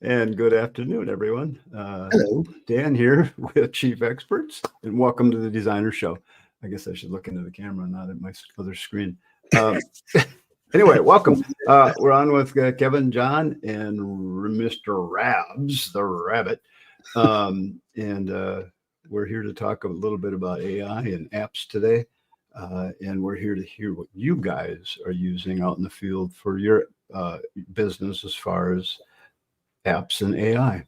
And good afternoon, everyone. Hello. Dan here with Chief Experts, and welcome to the Designer Show. I guess I should look into the camera, not at my other screen. Anyway, welcome. We're on with Kevin, John, and Mr. Rabs, the rabbit. And we're here to talk a little bit about AI and apps today. And we're here to hear what you guys are using out in the field for your business as far as apps and AI.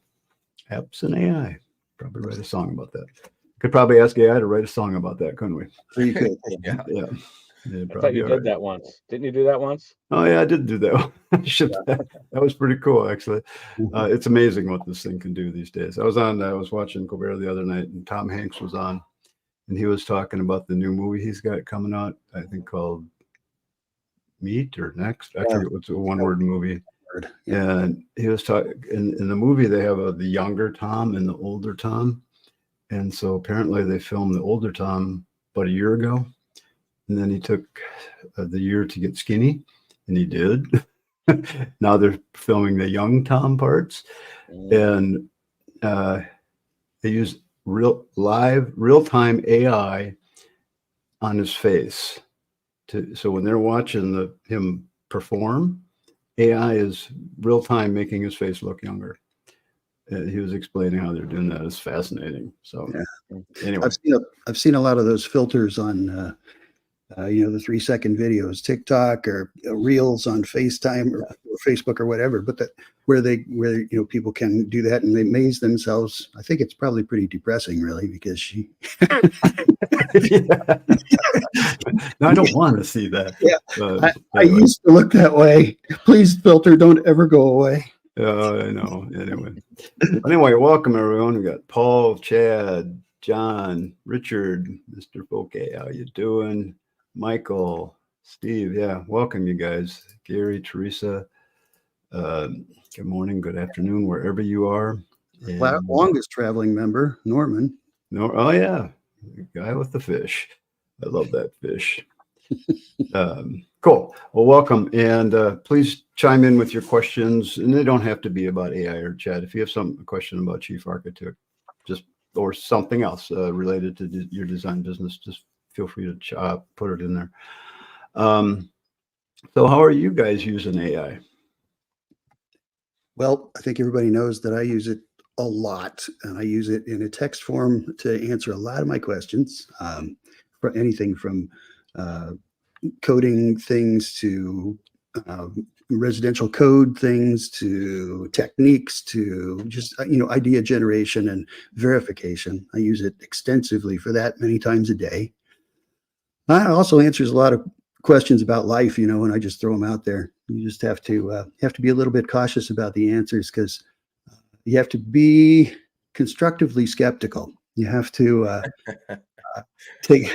Apps and AI. Probably write a song about that. Could probably ask AI to write a song about that, couldn't we? Pretty good. Yeah. I thought you did that once. Didn't you do that once? Oh yeah, I did do that. That was pretty cool, actually. It's amazing what this thing can do these days. I was watching Colbert the other night, and Tom Hanks was on, and he was talking about the new movie he's got coming out. I think called Meet or Next. I forget what's a one-word movie. And he was talking in the movie. They have the younger Tom and the older Tom, and so apparently they filmed the older Tom about a year ago, and then he took the year to get skinny, and he did. Now they're filming the young Tom parts, and they use real-time AI on his face so when they're watching him perform, AI is real time making his face look younger. He was explaining how they're doing that. It's fascinating. So anyway, I've seen a lot of those filters on the 3-second videos, TikTok or Reels on FaceTime or Facebook or whatever. But where people can do that and they amaze themselves. I think it's probably pretty depressing, really, because she. No, I don't want to see that. Yeah, I used to look that way. Please, filter, don't ever go away. I know. Anyway, welcome everyone. We got Paul, Chad, John, Richard, Mr. Bouquet. How you doing? Michael, Steve. Yeah, welcome you guys. Gary, Teresa. Good morning, good afternoon, wherever you are. And, longest traveling member, Norman. Oh yeah, the guy with the fish. I love that fish. Cool. Well, welcome, and please chime in with your questions, and they don't have to be about AI or chat. If you have a question about Chief Architect, or something else related to your design business, just feel free to put it in there. So how are you guys using AI? Well, I think everybody knows that I use it a lot, and I use it in a text form to answer a lot of my questions, for anything from coding things to residential code things to techniques to just idea generation and verification. I use it extensively for that many times a day. It also answers a lot of questions about life, and I just throw them out there. You just have to be a little bit cautious about the answers, because you have to be constructively skeptical. You have to take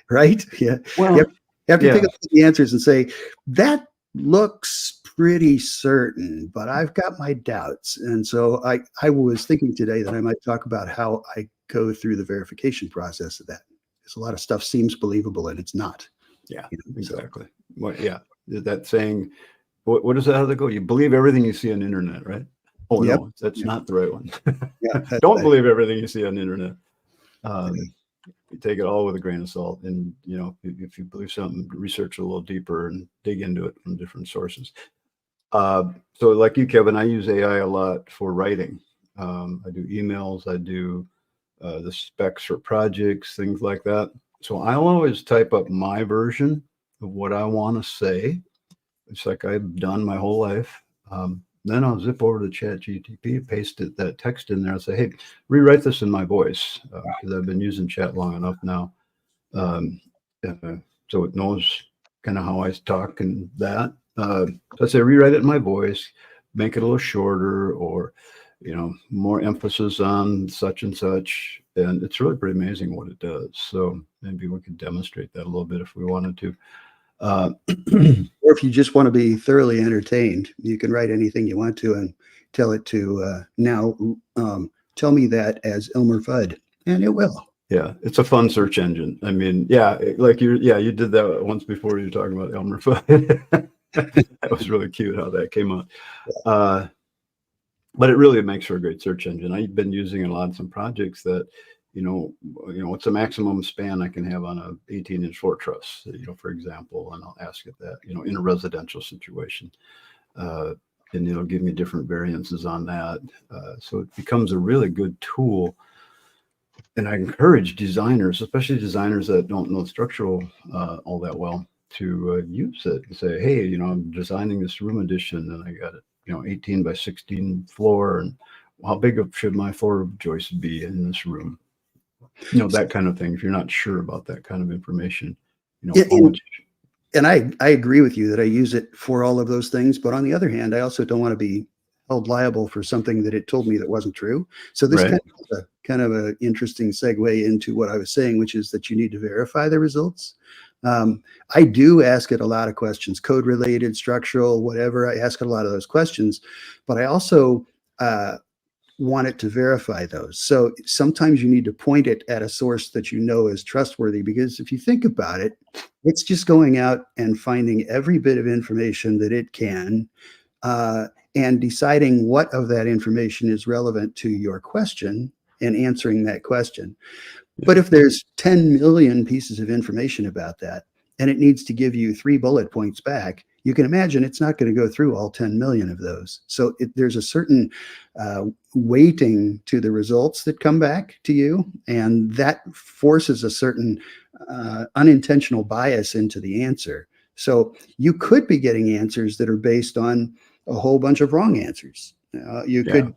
right. Yeah. Well, you have to take a look at the answers and say, that looks pretty certain, but I've got my doubts. And so I was thinking today that I might talk about how I go through the verification process of that. Because a lot of stuff seems believable and it's not. Yeah, exactly. Well, yeah, that saying, what does that have to go? You believe everything you see on the internet, right? Oh, yep. No, that's not the right one. Don't believe everything you see on the internet. You take it all with a grain of salt, and if you believe something, research a little deeper and dig into it from different sources. So like you, Kevin, I use AI a lot for writing. I do emails, I do the specs for projects, things like that. So I'll always type up my version of what I want to say. It's like I've done my whole life. Then I'll zip over to ChatGPT, paste that text in there, and say, hey, rewrite this in my voice, because I've been using chat long enough now. So it knows kind of how I talk and that. So I say, rewrite it in my voice, make it a little shorter, or more emphasis on such and such. And it's really pretty amazing what it does. So maybe we could demonstrate that a little bit if we wanted to. Or if you just want to be thoroughly entertained, you can write anything you want to and tell it to now tell me that as Elmer Fudd, and it will. Yeah, it's a fun search engine. I mean, yeah, like you did that once before. You were talking about Elmer Fudd. That was really cute how that came out. but it really makes for a great search engine. I've been using it a lot in some projects that, what's the maximum span I can have on a 18-inch floor truss, for example, and I'll ask it that, in a residential situation. And it'll give me different variances on that. So it becomes a really good tool. And I encourage designers, especially designers that don't know structural all that well, to use it and say, hey, I'm designing this room addition and I got it, 18 by 16 floor, and how big should my floor joist be in this room? That kind of thing. If you're not sure about that kind of information, how much. And I agree with you that I use it for all of those things. But on the other hand, I also don't want to be held liable for something that it told me that wasn't true. So this Right. kind of an interesting segue into what I was saying, which is that you need to verify the results. I do ask it a lot of questions, code related, structural, whatever. I ask it a lot of those questions, but I also want it to verify those. So sometimes you need to point it at a source that you know is trustworthy, because if you think about it, it's just going out and finding every bit of information that it can and deciding what of that information is relevant to your question and answering that question. But if there's 10 million pieces of information about that and it needs to give you 3 bullet points back, you can imagine it's not going to go through all 10 million of those. So there's a certain weighting to the results that come back to you, and that forces a certain unintentional bias into the answer. So you could be getting answers that are based on a whole bunch of wrong answers. You could,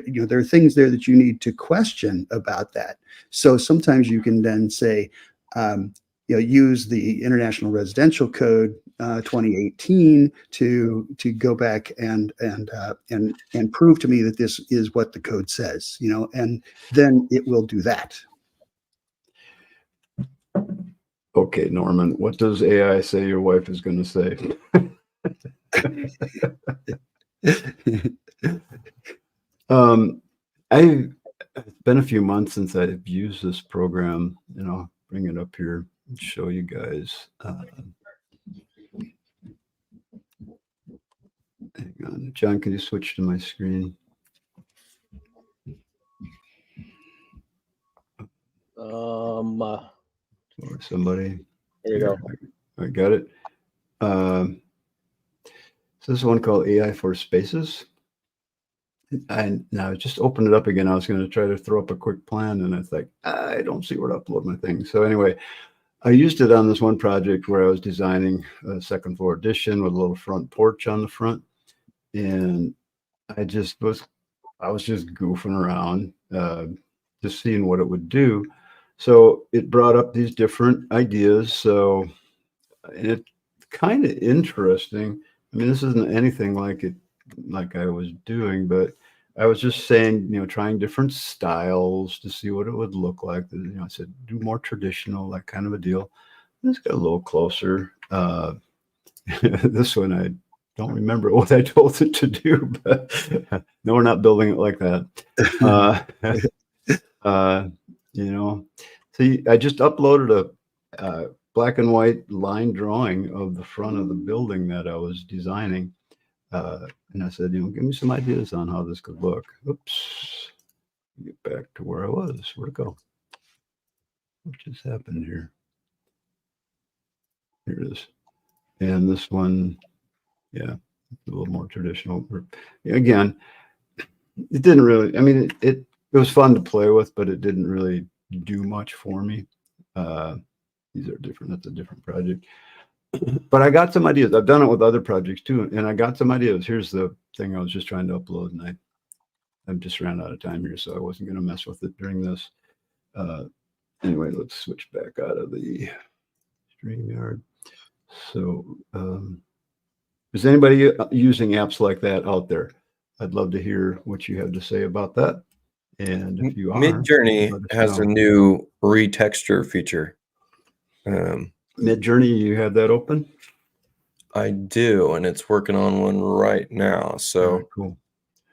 there are things there that you need to question about that. So sometimes you can then say, use the International Residential Code 2018 to go back and prove to me that this is what the code says, and then it will do that. Okay, Norman, what does AI say your wife is going to say? It's been a few months since I've used this program, bring it up here and show you guys. Hang on, John, can you switch to my screen? Or somebody. There you go. I got it. So this is one called AI for Spaces. And now I just opened it up again. I was going to try to throw up a quick plan, and it's like, I don't see where to upload my thing. So anyway, I used it on this one project where I was designing a second floor addition with a little front porch on the front. And I was just goofing around, just seeing what it would do. So it brought up these different ideas. So it's kind of interesting. I mean, this isn't anything like I was doing, but I was just saying, trying different styles to see what it would look like. I said, do more traditional, that kind of a deal. Let's get a little closer. This one, I don't remember what I told it to do, but no, we're not building it like that. See, I just uploaded a black and white line drawing of the front of the building that I was designing. And I said, give me some ideas on how this could look. Oops. Get back to where I was. Where'd it go? What just happened here? Here it is. And this one, yeah, a little more traditional. Again, it didn't really, I mean, it was fun to play with, but it didn't really do much for me. These are different. That's a different project. But I got some ideas. I've done it with other projects too, and I got some ideas. Here's the thing I was just trying to upload, and I just ran out of time here, so I wasn't going to mess with it during this. Anyway, let's switch back out of the StreamYard. So is anybody using apps like that out there? I'd love to hear what you have to say about that. And if you are, Midjourney has a new retexture feature. Midjourney, you have that open? I do, and it's working on one right now. So right, cool.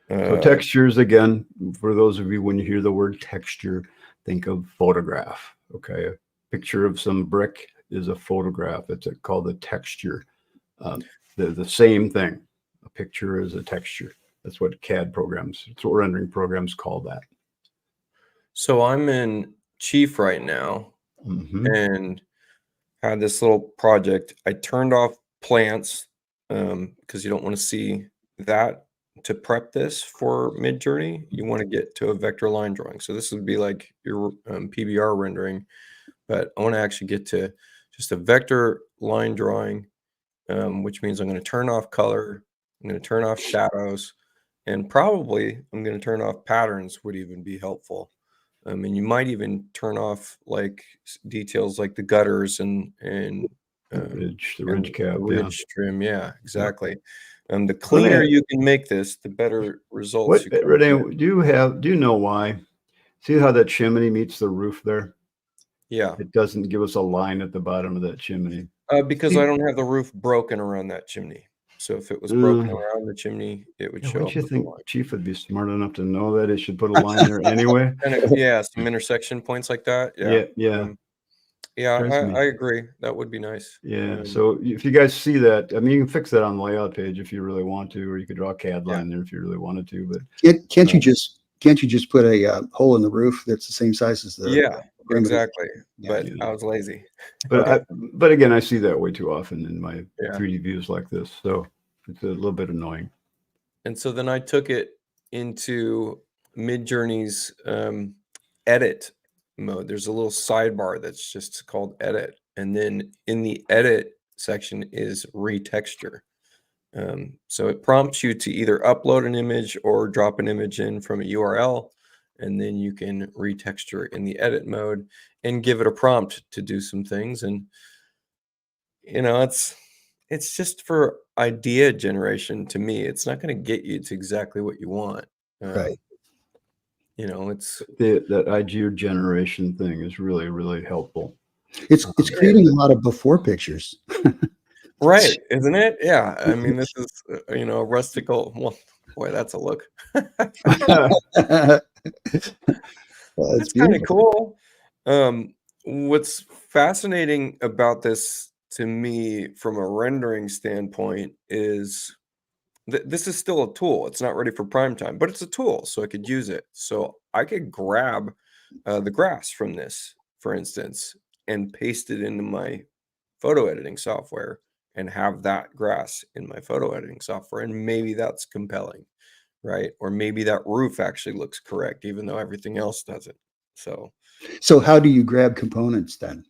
So textures, again, for those of you, when you hear the word texture, think of photograph. Okay, a picture of some brick is a photograph. It's called a texture. They're the same thing. A picture is a texture. That's what CAD programs, it's what rendering programs call that. So I'm in Chief right now and had this little project. I turned off plants because you don't want to see that to prep this for Midjourney. You want to get to a vector line drawing. So this would be like your PBR rendering, but I want to actually get to just a vector line drawing, which means I'm going to turn off color, I'm going to turn off shadows, and probably I'm going to turn off patterns would even be helpful. And you might even turn off like details like the gutters and the ridge cap, ridge trim. Yeah, exactly. The cleaner you can make this, the better results. Rene, do you know why? See how that chimney meets the roof there? Yeah. It doesn't give us a line at the bottom of that chimney. Because I don't have the roof broken around that chimney. So if it was broken around the chimney, it would show up. Don't you think Chief would be smart enough to know that it should put a line there anyway? Yeah, some intersection points like that. Yeah. I agree. That would be nice. Yeah. So if you guys see that, I mean, you can fix that on the layout page if you really want to, or you could draw a CAD line there if you really wanted to. But can't you just put a hole in the roof that's the same size as the exactly. But I was lazy. But again, I see that way too often in my 3D views like this, so it's a little bit annoying. And so then I took it into Midjourney's edit mode. There's a little sidebar that's just called edit, and then in the edit section is retexture. So it prompts you to either upload an image or drop an image in from a URL, and then you can retexture in the edit mode and give it a prompt to do some things. And it's just for idea generation. To me, it's not going to get you to exactly what you want. Right. It's that idea generation thing is really, really helpful. It's creating a lot of before pictures. Right, isn't it? Yeah. I mean, this is a rustical. Well, boy, that's a look. That's kind of cool. What's fascinating about this to me from a rendering standpoint is this is still a tool. It's not ready for prime time, but it's a tool, so I could use it. So I could grab the grass from this, for instance, and paste it into my photo editing software and have that grass in my photo editing software. And maybe that's compelling, right? Or maybe that roof actually looks correct, even though everything else doesn't. So how do you grab components then?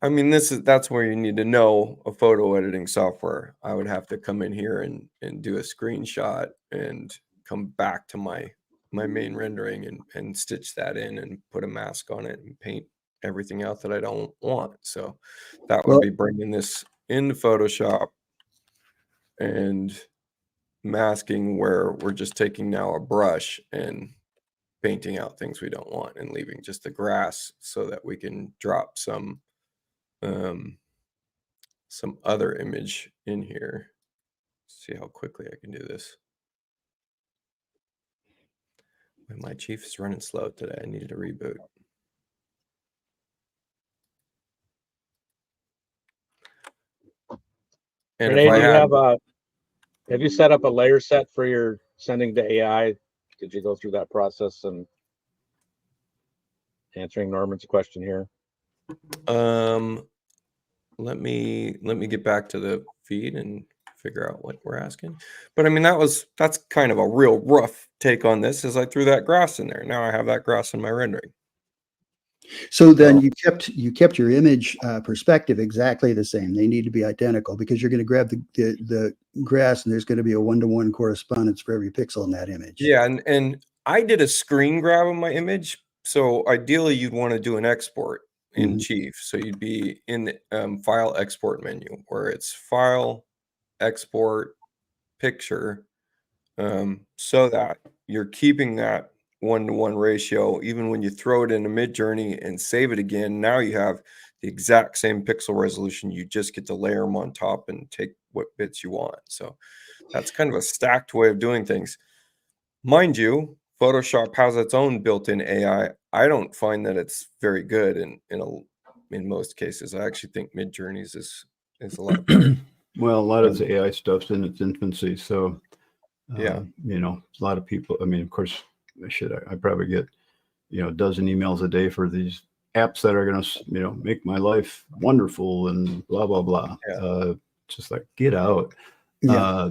I mean, that's where you need to know a photo editing software. I would have to come in here and do a screenshot and come back to my main rendering and stitch that in and put a mask on it and paint everything out that I don't want. So that would be bringing this into Photoshop and masking where we're just taking now a brush and painting out things we don't want and leaving just the grass so that we can drop some other image in here. See how quickly I can do this. My Chief is running slow today. I needed a reboot. And Rene, have you set up a layer set for your sending to AI? Did you go through that process and answering Norman's question here? Let me get back to the feed and figure out what we're asking. But I mean, that's kind of a real rough take on this, as I threw that grass in there. Now I have that grass in my rendering. So then you kept your image perspective exactly the same. They need to be identical because you're going to grab the grass and there's going to be a 1-to-1 correspondence for every pixel in that image. Yeah, and I did a screen grab of my image. So ideally, you'd want to do an export in Chief. So you'd be in the file export menu where it's file, export, picture, so that you're keeping that 1-to-1 ratio. Even when you throw it into Midjourney and save it again, now you have the exact same pixel resolution. You just get to layer them on top and take what bits you want. So that's kind of a stacked way of doing things. Mind you, Photoshop has its own built-in AI. I don't find that it's very good in most cases. I actually think Midjourney's is a lot better. Well, a lot of the AI stuff's in its infancy, so Yeah. You know, a lot of people, I mean, of course, I probably get, you know, a dozen emails a day for these apps that are going to, you know, make my life wonderful and blah, blah, blah. Yeah. Just like, get out. Yeah.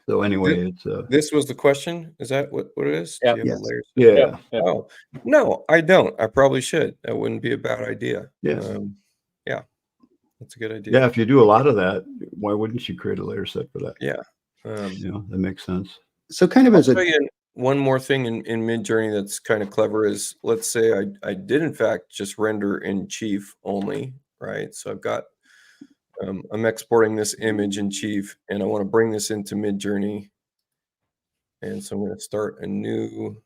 So anyway, it's This was the question. Is that what it is? Yeah. Do you have Yes. a layer? yeah, Yep. Yep. Oh, no, I don't. I probably should. That wouldn't be a bad idea. yes. Yeah, that's a good idea. Yeah, if you do a lot of that, why wouldn't you create a layer set for that? Yeah. You know, that makes sense. So kind of I'll as a tell you one more thing in Midjourney that's kind of clever is, let's say I did in fact just render in Chief only, right? So I've got I'm exporting this image in Chief, and I want to bring this into Midjourney, and so I'm going to start a new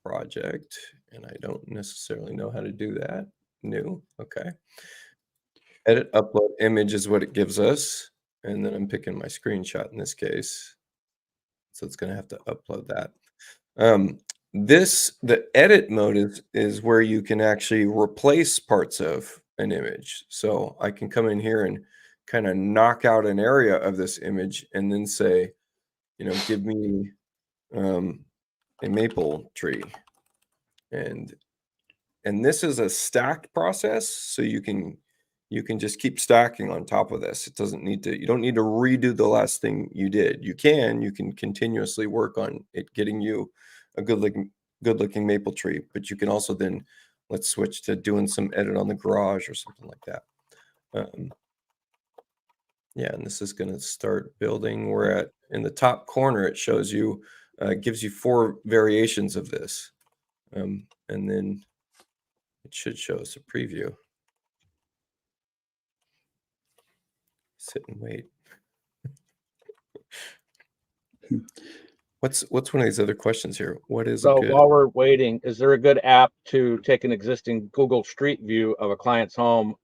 project, and I don't necessarily know how to do that. New, okay. Edit, upload image is what it gives us, and then I'm picking my screenshot in this case. So it's going to have to upload that. The edit mode is where you can actually replace parts of an image. So I can come in here and kind of knock out an area of this image and then say, you know, give me a maple tree. And this is a stacked process, so you can just keep stacking on top of this. It doesn't need to, you don't need to redo the last thing you did. You can continuously work on it getting you a good looking maple tree, but you can also then, let's switch to doing some edit on the garage or something like that. Yeah, and this is going to start building. We're at, in the top corner, it shows you, gives you 4 variations of this. And then it should show us a preview. Sit and wait. What's one of these other questions here? What is So a good? while we're waiting, is there a good app to take an existing Google Street View of a client's home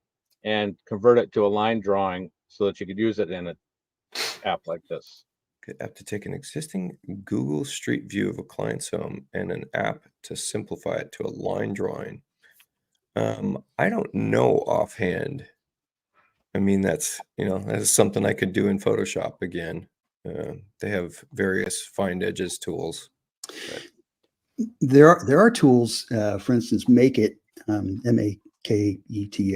and convert it to a line drawing so that you could use it in an app like this? Good app to take an existing Google Street View of a client's home and an app to simplify it to a line drawing. I don't know offhand. I mean, that's, you know, that is something I could do in Photoshop again. They have various find edges tools. there are tools, for instance, Make It, Maket,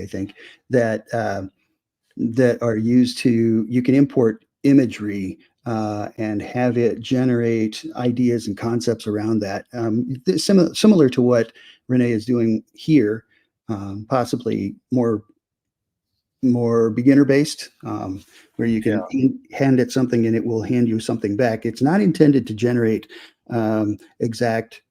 I think, that are used to, you can import imagery and have it generate ideas and concepts around that. Similar to what Rene is doing here, possibly more beginner based, where you can hand it something and it will hand you something back. It's not intended to generate exact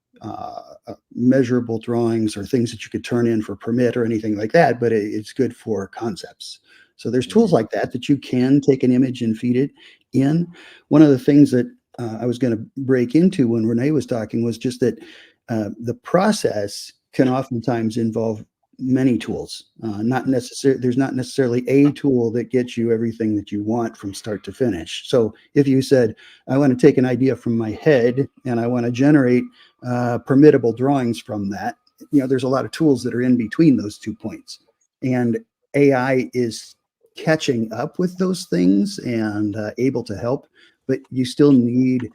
measurable drawings or things that you could turn in for permit or anything like that, but it's good for concepts. So there's tools like that you can take an image and feed it in. One of the things that I was going to break into when Rene was talking was just that the process can oftentimes involve many tools. There's not necessarily a tool that gets you everything that you want from start to finish. So if you said, I want to take an idea from my head and I want to generate permittable drawings from that, you know, there's a lot of tools that are in between those 2 points. And AI is catching up with those things and able to help, but you still need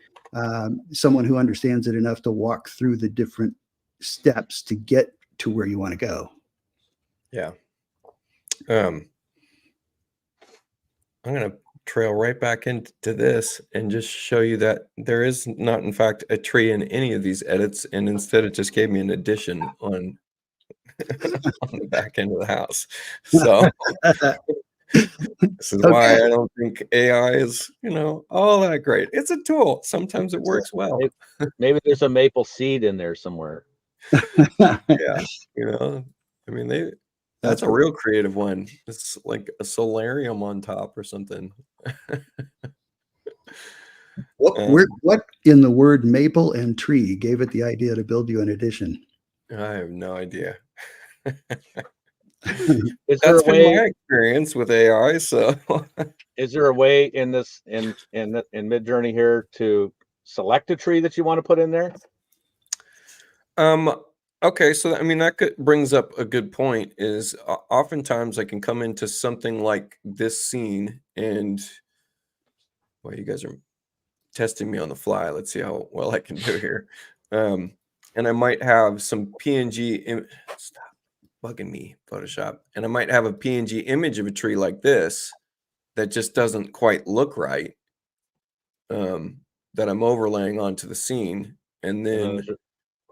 someone who understands it enough to walk through the different steps to get to where you want to go. Yeah. I'm going to trail right back into this and just show you that there is not, in fact, a tree in any of these edits. And instead, it just gave me an addition on, on the back end of the house. So this is why I don't think AI is, you know, all that great. It's a tool. Sometimes it works well. Maybe there's a maple seed in there somewhere. Yeah. You know, I mean, that's a real creative one. It's like a solarium on top or something. What in the word maple and tree gave it the idea to build you an addition? I have no idea. That's been my experience with AI. So, is there a way in this in Midjourney here to select a tree that you want to put in there? Okay, so I mean that brings up a good point. Is oftentimes I can come into something like this scene and Well, you guys are testing me on the fly. Let's see how well I can do here. And I might have some PNG. Stop bugging me, Photoshop. And I might have a PNG image of a tree like this that just doesn't quite look right. That I'm overlaying onto the scene, and then there's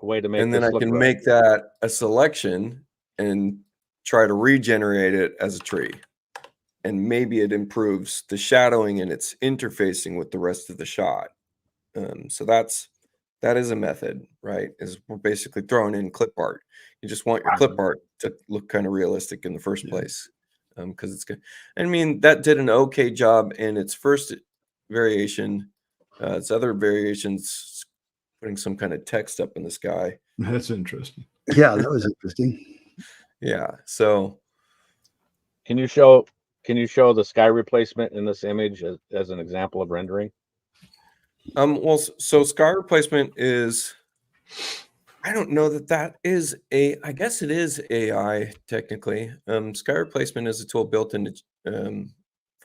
a way to make and then this I look can right. make that a selection and try to regenerate it as a tree. And maybe it improves the shadowing and its interfacing with the rest of the shot. So that is a method, right? Is we're basically throwing in clip art. You just want your clip art to look kind of realistic in the first place, because it's good. I mean, that did an okay job in its first variation. Its other variations, putting some kind of text up in the sky. That's interesting. Yeah, that was interesting. Yeah. So Can you show the sky replacement in this image as an example of rendering? well, so sky replacement is, I don't know that is I guess it is AI technically. Sky replacement is a tool built into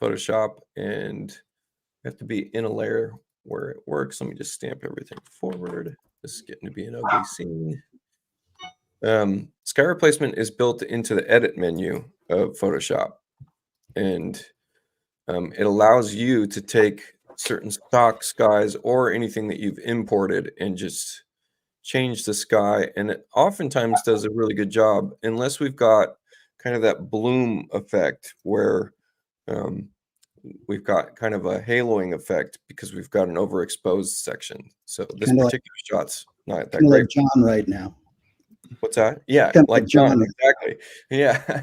Photoshop, and you have to be in a layer where it works. Let me just stamp everything forward. This is getting to be an ugly scene. Sky replacement is built into the edit menu of Photoshop, and it allows you to take certain stock skies or anything that you've imported and just change the sky. And it oftentimes does a really good job, unless we've got kind of that bloom effect where we've got kind of a haloing effect because we've got an overexposed section. So this Kinda particular shot's not that Kind of great. like John right now. What's that? Yeah, Kind of like like John. exactly. Yeah,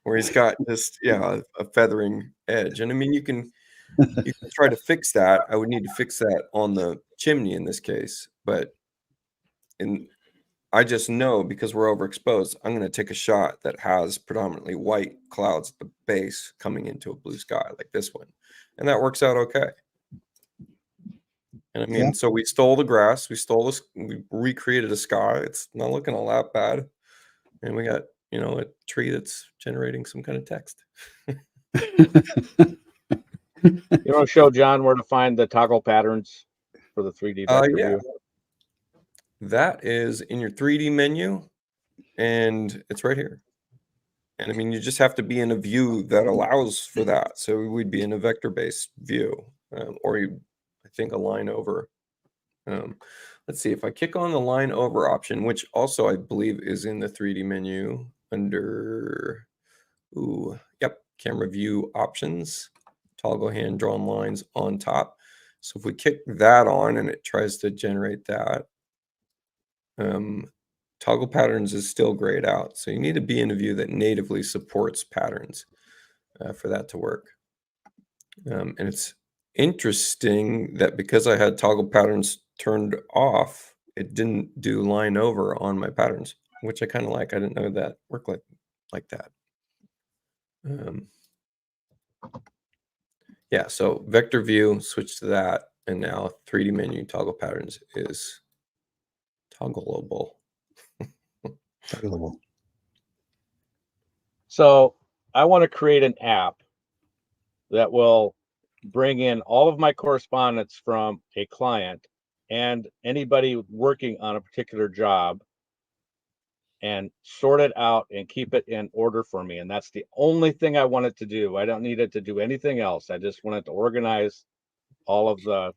where he's got just a feathering edge, and I mean you can try to fix that. I would need to fix that on the chimney in this case, but I just know because we're overexposed, I'm going to take a shot that has predominantly white clouds at the base coming into a blue sky like this one, and that works out okay. And I mean, so we stole the grass, we recreated a sky. It's not looking all that bad. And we got, a tree that's generating some kind of text. You want to show John where to find the toggle patterns for the 3D vector Yeah. view? That is in your 3D menu, and it's right here. And I mean, you just have to be in a view that allows for that. So we'd be in a vector-based view, or I think a line over. Let's see if I kick on the line over option, which also I believe is in the 3D menu under, camera view options, toggle hand drawn lines on top. So if we kick that on and it tries to generate that, toggle patterns is still grayed out. So you need to be in a view that natively supports patterns for that to work. And it's interesting that because I had toggle patterns turned off, it didn't do line over on my patterns, which I kind of like. I didn't know that worked like that. Yeah, so vector view, switch to that, and now 3D menu toggle patterns is toggleable. Toggleable. So I want to create an app that will bring in all of my correspondence from a client and anybody working on a particular job and sort it out and keep it in order for me. And that's the only thing I want it to do. I don't need it to do anything else. I just want it to organize all of the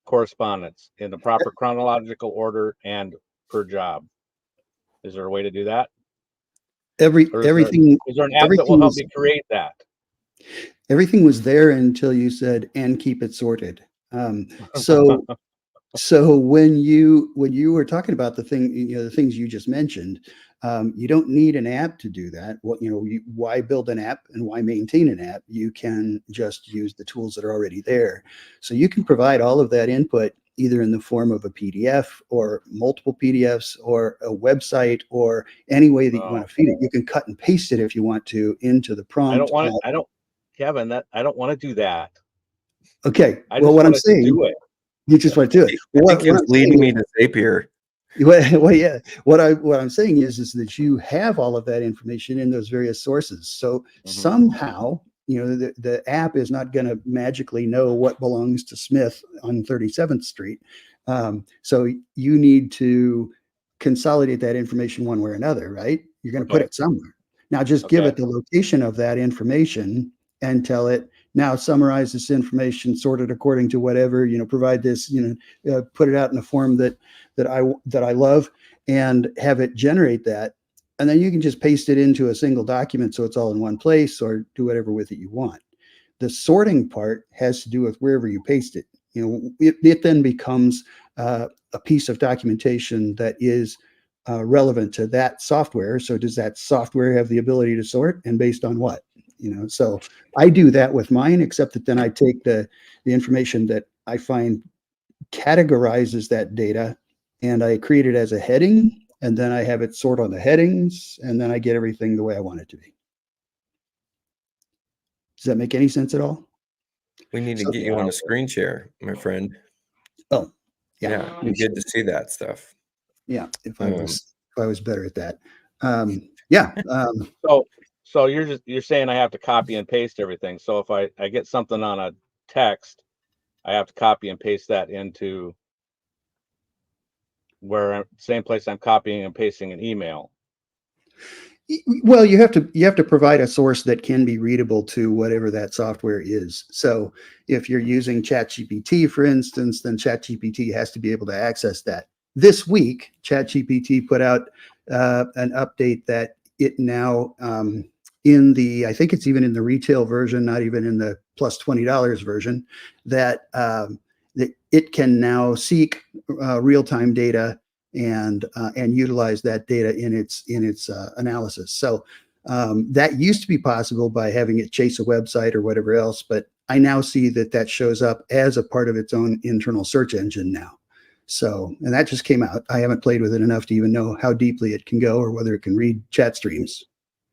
correspondence in the proper chronological order and per job. Is there a way to do that? Everything Is there an app that will help me create that? Everything was there until you said, and keep it sorted. So when you were talking about the things you just mentioned, you don't need an app to do that. Why build an app and why maintain an app? You can just use the tools that are already there. So you can provide all of that input either in the form of a PDF or multiple PDFs or a website or any way that you want to feed it. You can cut and paste it if you want to into the prompt. Kevin, I don't want to do that. Okay. Well, what I'm saying, do it. You just want to do it. I think he was leading me to Zapier. Well, yeah. What I'm saying is that you have all of that information in those various sources. So somehow the app is not going to magically know what belongs to Smith on 37th Street. So you need to consolidate that information one way or another, right? You're going to put Okay. it somewhere. Now just give Okay. it the location of that information and tell it, now summarize this information, sort it according to whatever, provide this, put it out in a form that I love, and have it generate that. And then you can just paste it into a single document so it's all in one place, or do whatever with it you want. The sorting part has to do with wherever you paste it. It then becomes a piece of documentation that is relevant to that software. So does that software have the ability to sort, and based on what? So I do that with mine, except that then I take the information that I find categorizes that data, and I create it as a heading, and then I have it sort on the headings, and then I get everything the way I want it to be. Does that make any sense at all? We need to get you on a screen share, my friend. Oh, Yeah, you get to see that stuff. Yeah, if I was better at that. So you're saying I have to copy and paste everything. So if I get something on a text, I have to copy and paste that into same place I'm copying and pasting an email. Well, you have to provide a source that can be readable to whatever that software is. So if you're using ChatGPT, for instance, then ChatGPT has to be able to access that. This week, ChatGPT put out an update that it now I think it's even in the retail version, not even in the plus $20 version, that it can now seek real-time data and utilize that data in its analysis. So that used to be possible by having it chase a website or whatever else, but I now see that shows up as a part of its own internal search engine now. So, and that just came out. I haven't played with it enough to even know how deeply it can go or whether it can read chat streams.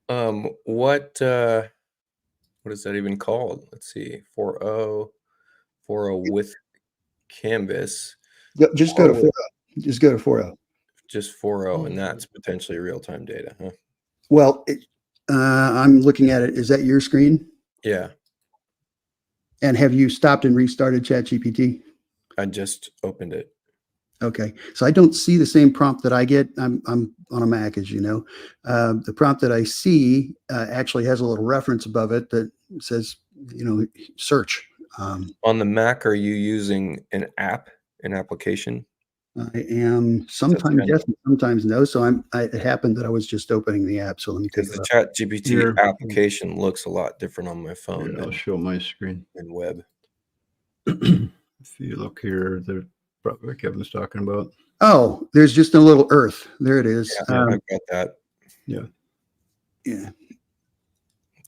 What is that even called? Let's see, 4.0 with Canvas. Just go to 4.0. Just go to 4.0. Just 4.0, and that's potentially real-time data, huh? Well, I'm looking at it. Is that your screen? Yeah. And have you stopped and restarted ChatGPT? I just opened it. Okay, so I don't see the same prompt that I get. I'm on a Mac, as you know. The prompt that I see actually has a little reference above it that says, search. On the Mac, are you using an application? I am sometimes yes, and sometimes no. So it happened that I was just opening the app. So let me take the ChatGPT application looks a lot different on my phone. I'll show my screen and web. If you look here, there's probably what Kevin's talking about. Oh, there's just a little earth. There it is. Yeah, I've got that. Yeah. Okay.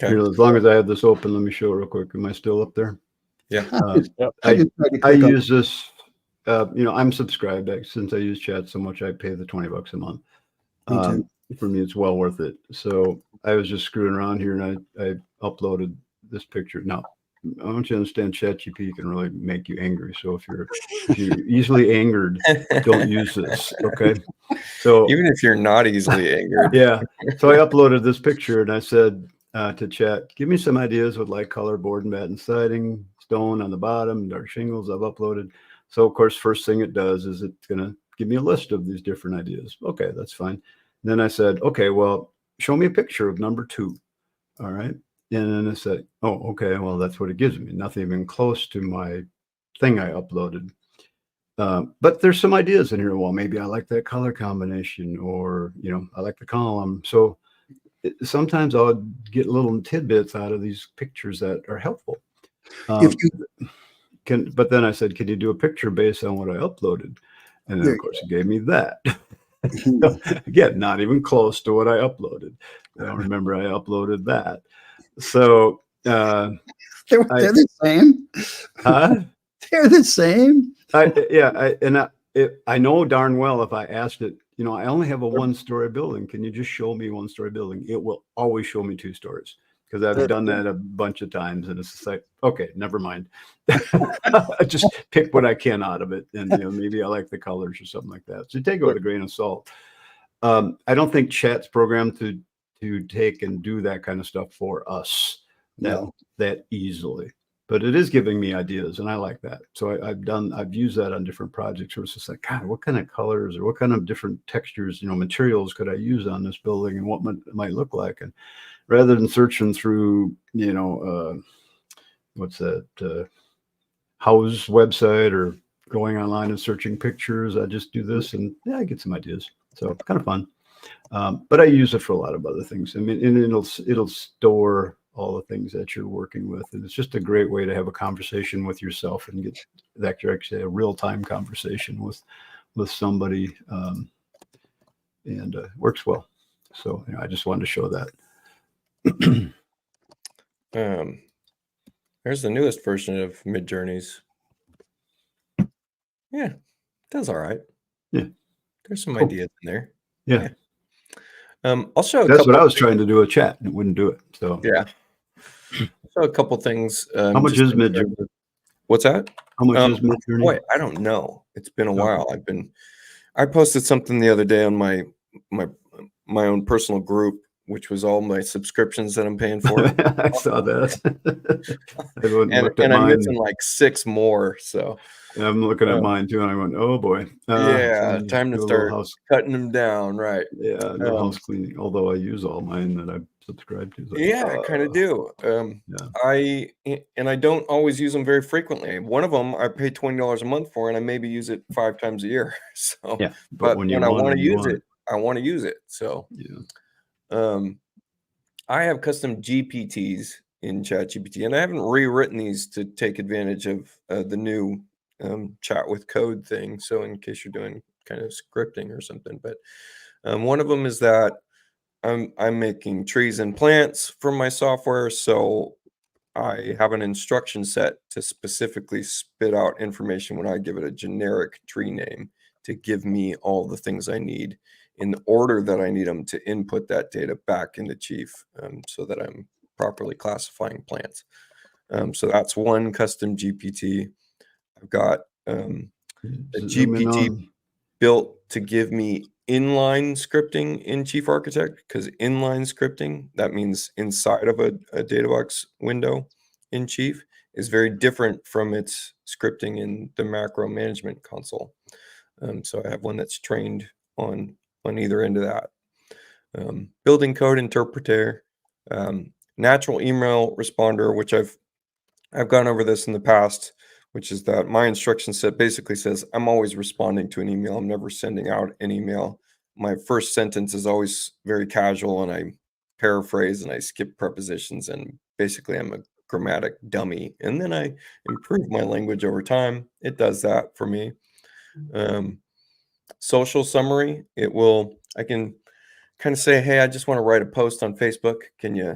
Here, as long as I have this open, let me show it real quick. Am I still up there? Yeah. I use this. I'm subscribed. Since I use chat so much, I pay the $20 a month. For me, it's well worth it. So I was just screwing around here, and I uploaded this picture. Now, I want you to understand, ChatGPT can really make you angry. So if you're easily angered, don't use this. Okay. So even if you're not easily angered. Yeah. So I uploaded this picture, and I said to chat, give me some ideas with light color, board and batten siding, stone on the bottom, dark shingles. I've uploaded. So of course, first thing it does is it's going to give me a list of these different ideas. Okay, that's fine. And then I said, okay, well, show me a picture of number 2. All right. And then I said, oh, okay, well, that's what it gives me. Nothing even close to my thing I uploaded. But there's some ideas in here. Well, maybe I like that color combination, or, I like the column. So sometimes I'll get little tidbits out of these pictures that are helpful. But then I said, can you do a picture based on what I uploaded? And then, of course, it gave me that. Again, not even close to what I uploaded. I don't remember I uploaded that. So they're the same. Huh? They're the same. I know darn well if I asked it, I only have a 1-story building. Can you just show me 1-story building? It will always show me 2 stories, because I've done that a bunch of times, and it's just like, okay, never mind. I just pick what I can out of it, and maybe I like the colors or something like that. So take it with a grain of salt. I don't think chat's programmed to take and do that kind of stuff for us. No. that easily. But it is giving me ideas, and I like that. So I've used that on different projects where it's just like, God, what kind of colors or what kind of different textures, materials could I use on this building, and what it might look like? And rather than searching through, what's that house website or going online and searching pictures, I just do this, and yeah, I get some ideas. So kind of fun. But I use it for a lot of other things. I mean, and it'll store all the things that you're working with, and it's just a great way to have a conversation with yourself and get that actually a real-time conversation with somebody, and works well. So I just wanted to show that. There's the newest version of Midjourneys. Yeah, does all right. Yeah, there's some cool. ideas in there. Yeah. I'll show a That's what couple I was trying to do a chat, and it wouldn't do it. So Yeah. So a couple things. how much just is in terms Midjourney? of- What's that? How much is Midjourney? Boy, I don't know. It's been a Okay. while. I posted something the other day on my own personal group, which was all my subscriptions that I'm paying for. I saw that. I went and looked at and I'm mine. missing like 6 more. So And I'm looking at mine too, and I went, "Oh boy, yeah, so time to do a little start house, cutting them down, right? yeah, no house cleaning." Although I use all mine that I subscribe to. Yeah, I kind of do. Yeah. I don't always use them very frequently. One of them I pay $20 a month for, and I maybe use it 5 times a year. So, Yeah, but when you when I want want it, to you use want it, I want to use it. So, Yeah. I have custom GPTs in ChatGPT, and I haven't rewritten these to take advantage of the new chat with code thing. So, in case you're doing kind of scripting or something, but one of them is that I'm making trees and plants from my software, so I have an instruction set to specifically spit out information when I give it a generic tree name to give me all the things I need in the order that I need them to input that data back into Chief, so that I'm properly classifying plants. So that's one custom GPT. I've got a Zoom in GPT on. built to give me inline scripting in Chief Architect, because inline scripting, that means inside of a DataBox window in Chief, is very different from its scripting in the macro management console. So I have one that's trained on either end of that. Building code interpreter, natural email responder, which I've gone over this in the past, which is that my instruction set basically says I'm always responding to an email. I'm never sending out an email. My first sentence is always very casual, and I paraphrase and I skip prepositions, and basically I'm a grammatic dummy. And then I improve my language over time. It does that for me. Social summary, I can kind of say, hey, I just want to write a post on Facebook. Can you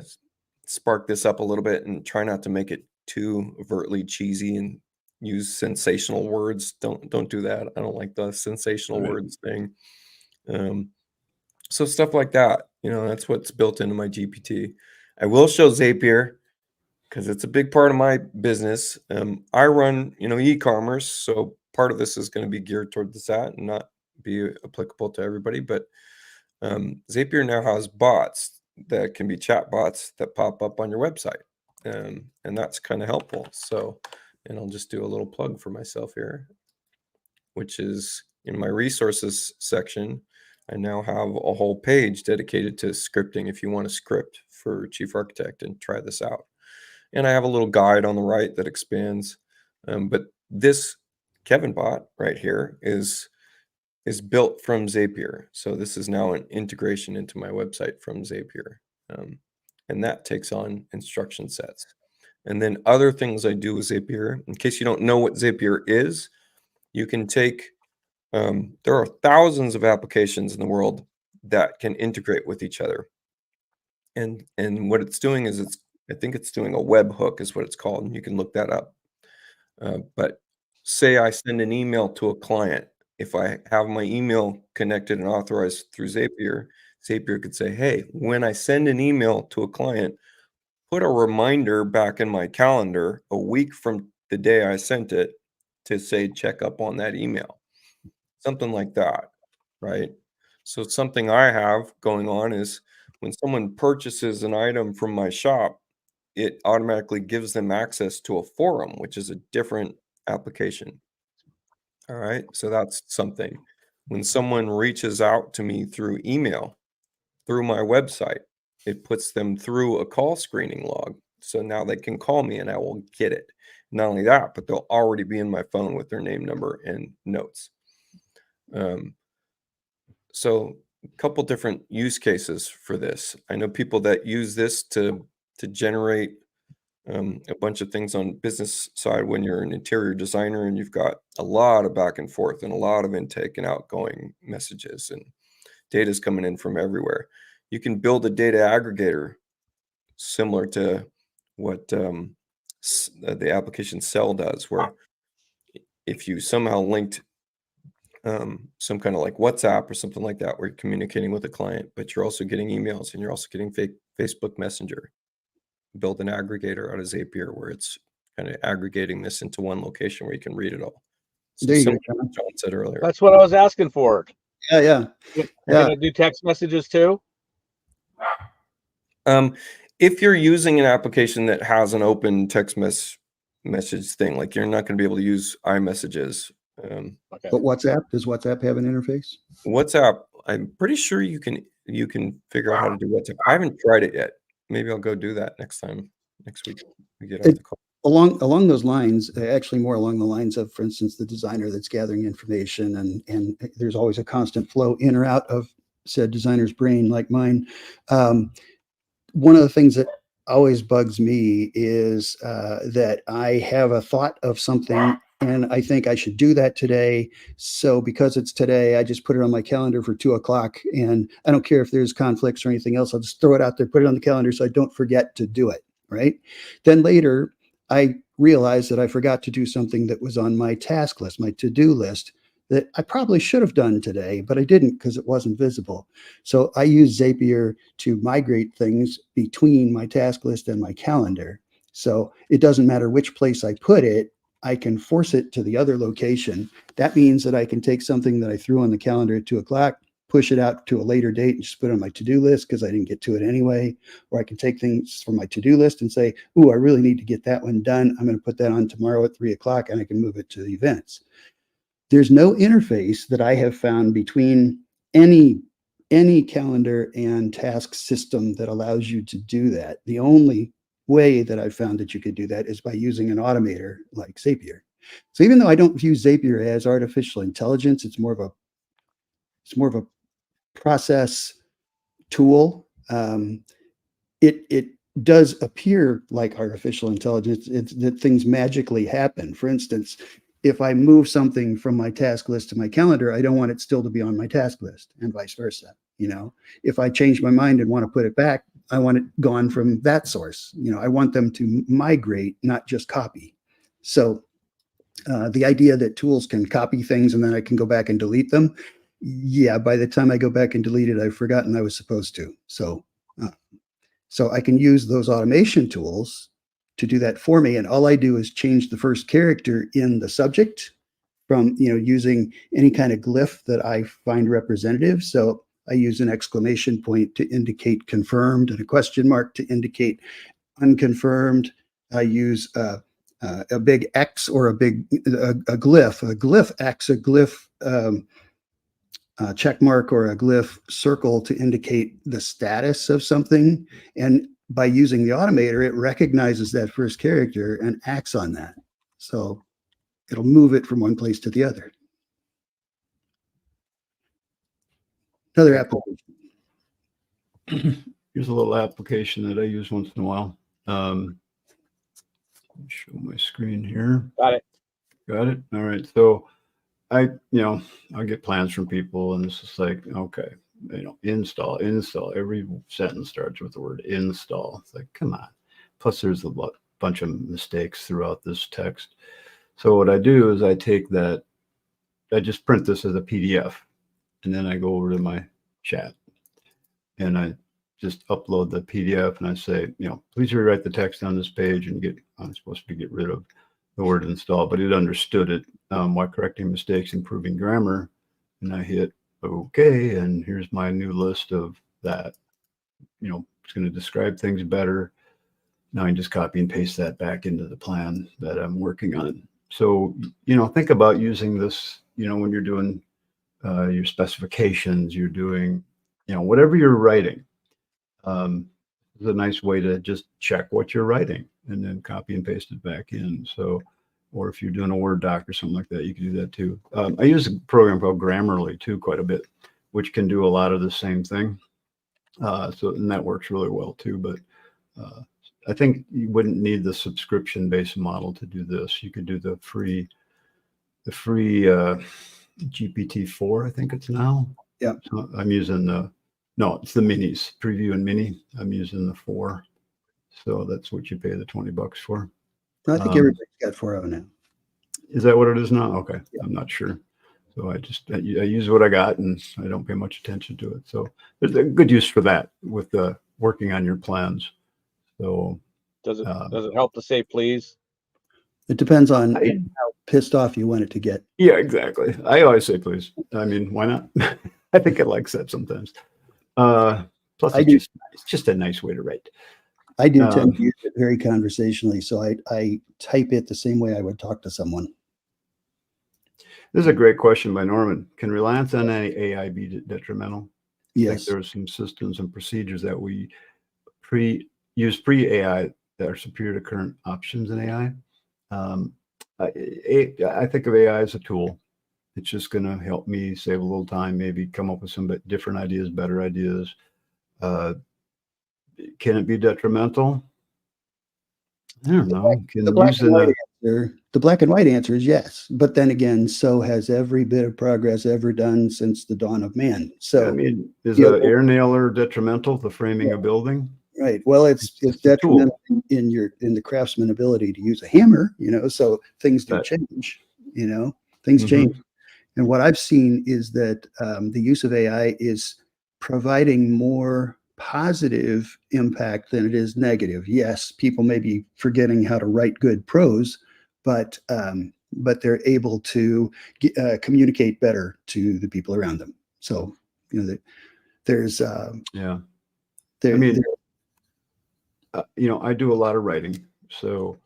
spark this up a little bit and try not to make it too overtly cheesy and use sensational words? Don't do that. I don't like the sensational Right. words thing. So stuff like that, that's what's built into my GPT. I will show Zapier because it's a big part of my business. I run, e-commerce, so part of this is going to be geared toward that and not be applicable to everybody. But Zapier now has bots that can be chat bots that pop up on your website, and that's kind of helpful. So, and I'll just do a little plug for myself here, which is in my resources section. I now have a whole page dedicated to scripting if you want to script for Chief Architect and try this out. And I have a little guide on the right that expands. But this Kevin bot right here is built from Zapier. So this is now an integration into my website from Zapier. And that takes on instruction sets. And then other things I do with Zapier, in case you don't know what Zapier is, you can take, there are thousands of applications in the world that can integrate with each other. And what it's doing is I think it's doing a webhook is what it's called, and you can look that up. But say I send an email to a client. If I have my email connected and authorized through Zapier, Zapier could say, hey, when I send an email to a client, put a reminder back in my calendar a week from the day I sent it to say, check up on that email. Something like that, right? So something I have going on is when someone purchases an item from my shop, it automatically gives them access to a forum, which is a different application. All right, so that's something. When someone reaches out to me through email, through my website, it puts them through a call screening log. So now they can call me and I will get it. Not only that, but they'll already be in my phone with their name, number, and notes. So a couple different use cases for this. I know people that use this to generate a bunch of things on business side when you're an interior designer and you've got a lot of back and forth and a lot of intake and outgoing messages and data's coming in from everywhere. You can build a data aggregator similar to what the application Cell does, where if you somehow linked some kind of like WhatsApp or something like that, where you're communicating with a client, but you're also getting emails and you're also getting Facebook Messenger, build an aggregator out of Zapier where it's kind of aggregating this into one location where you can read it all. So There you go, similar to what John said earlier. That's what I was asking for. Yeah. You're Yeah. gonna do text messages too? If you're using an application that has an open text message thing, like you're not going to be able to use iMessages. Okay. But WhatsApp, does WhatsApp have an interface? WhatsApp, I'm pretty sure you can figure out how to do WhatsApp. I haven't tried it yet. Maybe I'll go do that next week we get off the call. Along those lines, actually more along the lines of, for instance, the designer that's gathering information, and there's always a constant flow in or out of said designer's brain, like mine. One of the things that always bugs me is that I have a thought of something and I think I should do that today. So because it's today, I just put it on my calendar for 2:00, and I don't care if there's conflicts or anything else. I'll just throw it out there, put it on the calendar so I don't forget to do it. Right. Then later, I realized that I forgot to do something that was on my task list, my to-do list, that I probably should have done today, but I didn't because it wasn't visible. So I use Zapier to migrate things between my task list and my calendar. So it doesn't matter which place I put it, I can force it to the other location. That means that I can take something that I threw on the calendar at 2:00, push it out to a later date and just put it on my to-do list because I didn't get to it anyway. Or I can take things from my to-do list and say, "Ooh, I really need to get that one done. I'm going to put that on tomorrow at 3:00," and I can move it to the events. There's no interface that I have found between any calendar and task system that allows you to do that. The only way that I've found that you could do that is by using an automator like Zapier. So even though I don't view Zapier as artificial intelligence, it's more of a process tool. It does appear like artificial intelligence. It's that things magically happen. For instance, if I move something from my task list to my calendar, I don't want it still to be on my task list, and vice versa. If I change my mind and want to put it back, I want it gone from that source. I want them to migrate, not just copy. So the idea that tools can copy things and then I can go back and delete them, yeah, by the time I go back and delete it, I've forgotten I was supposed to. So I can use those automation tools to do that for me. And all I do is change the first character in the subject from, using any kind of glyph that I find representative. So I use an exclamation point to indicate confirmed and a question mark to indicate unconfirmed. I use a big X or a glyph. A glyph X, a glyph check mark, or a glyph circle to indicate the status of something. And by using the automator, it recognizes that first character and acts on that. So it'll move it from one place to the other. Another application. Here's a little application that I use once in a while. Show my screen here. Got it. Got it. All right. So I'll get plans from people, and it's just like, okay, install. Every sentence starts with the word install. It's like, come on. Plus, there's a bunch of mistakes throughout this text. So what I do is I take that, I just print this as a PDF, and then I go over to my chat, and I just upload the PDF, and I say, please rewrite the text on this page, and I'm supposed to get rid of the word install, but it understood it while correcting mistakes, improving grammar. And I hit OK, and here's my new list of that. It's going to describe things better. Now I can just copy and paste that back into the plan that I'm working on. So, think about using this, when you're doing your specifications, you're doing, whatever you're writing. Is a nice way to just check what you're writing and then copy and paste it back in. So, or if you're doing a Word doc or something like that, you can do that too. I use a program called Grammarly too, quite a bit, which can do a lot of the same thing. And that works really well too. But I think you wouldn't need the subscription-based model to do this. You could do the free GPT-4, I think it's now. Yeah. So I'm using it's the minis, preview and mini. I'm using the 4. So that's what you pay the $20 for. I think everybody's got 4.0 now. Is that what it is now? Okay. Yeah. I'm not sure. So I use what I got and I don't pay much attention to it. So there's a good use for that with working on your plans. So Does it help to say please? It depends on how pissed off you want it to get. yeah, exactly. I always say please. I mean, why not? I think it likes that sometimes. Plus, it's just a nice way to write. I do tend to use it very conversationally, so I type it the same way I would talk to someone. This is a great question by Norman. Can reliance on any AI be detrimental? Yes. I think there are some systems and procedures that we use pre-AI that are superior to current options in AI. I think of AI as a tool. It's just going to help me save a little time, maybe come up with some different ideas, better ideas. Can it be detrimental? I don't know. The black and white answer is yes. But then again, so has every bit of progress ever done since the dawn of man. So I mean, is an air nailer detrimental to framing a building? Right. Well, it's detrimental in the craftsman ability to use a hammer, so things do change, things change. And what I've seen is that the use of AI is providing more positive impact than it is negative. Yes, people may be forgetting how to write good prose, but they're able to communicate better to the people around them. So, there's I do a lot of writing, so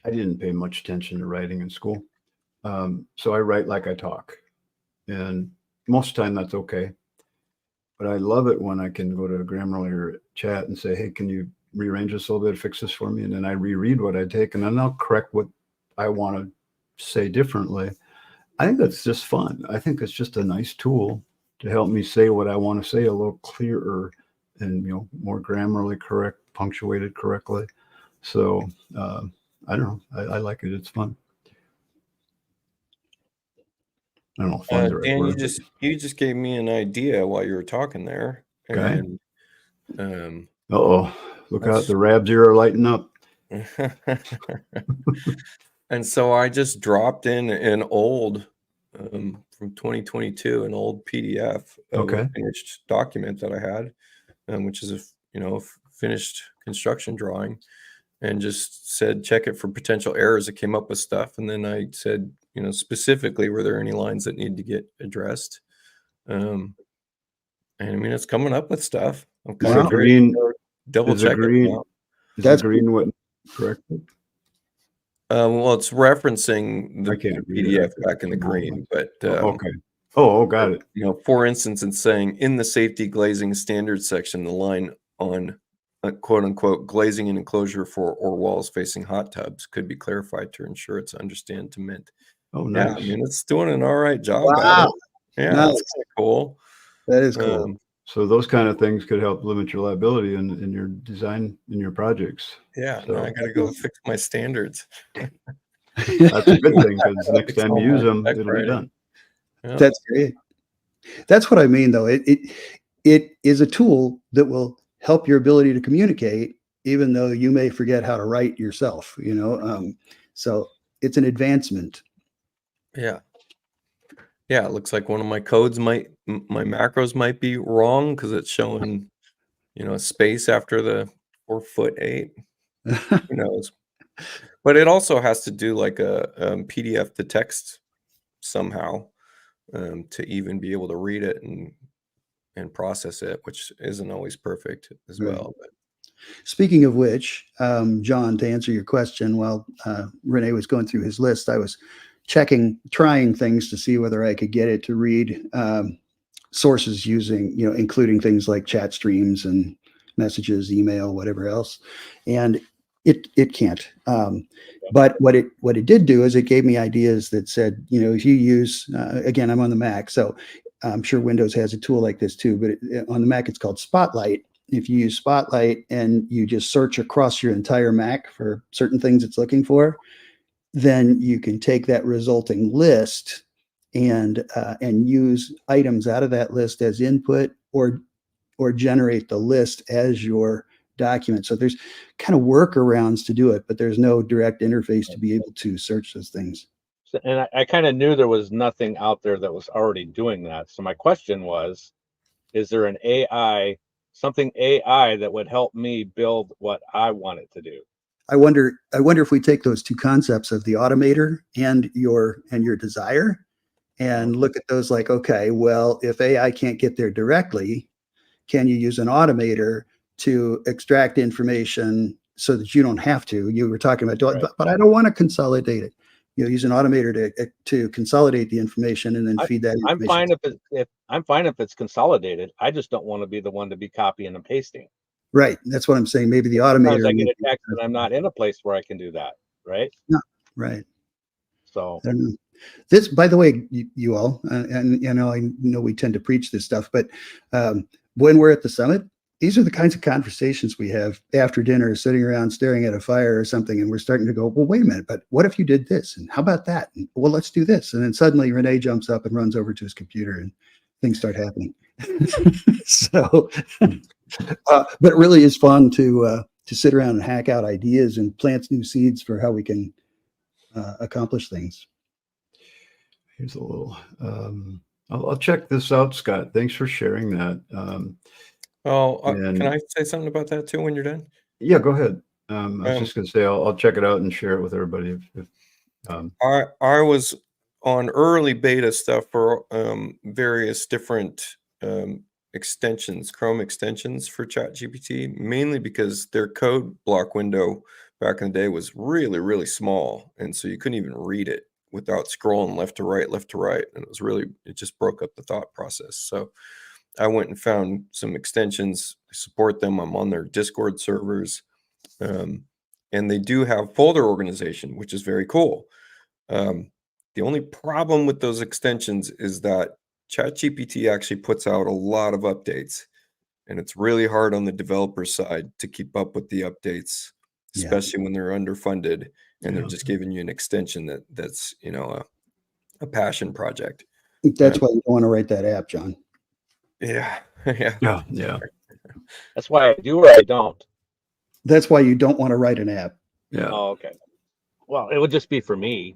I didn't pay much attention to writing in school. So I write like I talk, and most of the time that's okay. But I love it when I can go to Grammarly or chat and say, hey, can you rearrange this a little bit, fix this for me? And then I reread what I take, and then I'll correct what I want to say differently. I think that's just fun. I think it's just a nice tool to help me say what I want to say a little clearer and, more grammarly correct, punctuated correctly. So I don't know. I like it. It's fun. I don't know if fun's the right Dan, word. you just gave me an idea while you were talking there. Okay. And look out, the Rabs here are lighting up. And so I just dropped in an old from 2022, an old PDF of a finished document that I had, which is a finished construction drawing, and just said check it for potential errors. It came up with stuff, and then I said, specifically, were there any lines that need to get addressed? And I mean, it's coming up with stuff. I'm kind of double checking. That's green. What correct? Well, it's referencing the PDF back in the green, but okay. Got it. For instance, it's saying in the safety glazing standards section, the line on quote unquote glazing and enclosure for or walls facing hot tubs could be clarified to ensure it's understand to mint. Oh, nice. Yeah, I mean, it's doing an all right job. Wow. Yeah, nice. That's kind of cool. That is cool. So those kind of things could help limit your liability in your design, in your projects. Yeah, so I got to go fix my standards. That's a good thing, because next time you use them, it'll be done. Yeah. That's great. That's what I mean, though. It is a tool that will help your ability to communicate, even though you may forget how to write yourself. So it's an advancement. Yeah. Yeah, it looks like one of my codes my macros might be wrong because it's showing, a space after the 4'8". Who knows? But it also has to do like a PDF to text somehow to even be able to read it and process it, which isn't always perfect as well. But Speaking of which, John, to answer your question, while Rene was going through his list, I was trying things to see whether I could get it to read sources using, including things like chat streams and messages, email, whatever else. And it can't. But what it did do is it gave me ideas that said, if you use, again, I'm on the Mac, so I'm sure Windows has a tool like this too, but on the Mac, it's called Spotlight. If you use Spotlight and you just search across your entire Mac for certain things it's looking for, then you can take that resulting list and use items out of that list as input, or generate the list as your document. So there's kind of workarounds to do it, but there's no direct interface to be able to search those things. And I kind of knew there was nothing out there that was already doing that. So my question was, is there an something AI that would help me build what I want it to do? I wonder if we take those two concepts of the automator and your desire and look at those like, okay, well, if AI can't get there directly, can you use an automator to extract information so that you don't have to? You were talking about, Right. but I don't want to consolidate it. Use an automator to consolidate the information and then feed that information. I'm fine if it's consolidated. I just don't want to be the one to be copying and pasting. Right. That's what I'm saying. Maybe the automator. Sometimes I get a text and I'm not in a place where I can do that. Right. No. Right. So this, by the way, you all, and I know we tend to preach this stuff, but when we're at the summit, these are the kinds of conversations we have after dinner, sitting around staring at a fire or something, and we're starting to go, well, wait a minute, but what if you did this? And how about that? And, well, let's do this. And then suddenly Rene jumps up and runs over to his computer and things start happening. So, but it really is fun to sit around and hack out ideas and plant new seeds for how we can accomplish things. Here's a little, I'll check this out, Scott. Thanks for sharing that. Can I say something about that too when you're done? Yeah, go ahead. I was just going to say, I'll check it out and share it with everybody. I was on early beta stuff for various different extensions, Chrome extensions for ChatGPT, mainly because their code block window back in the day was really, really small. And so you couldn't even read it without scrolling left to right. And it just broke up the thought process. So I went and found some extensions. I support them. I'm on their Discord servers. And they do have folder organization, which is very cool. The only problem with those extensions is that ChatGPT actually puts out a lot of updates. And it's really hard on the developer side to keep up with the updates, especially when they're underfunded and they're just giving you an extension that's a passion project. That's why you don't want to write that app, John. Yeah. that's why I do or I don't. That's why you don't want to write an app. Yeah. Oh, okay. Well, it would just be for me.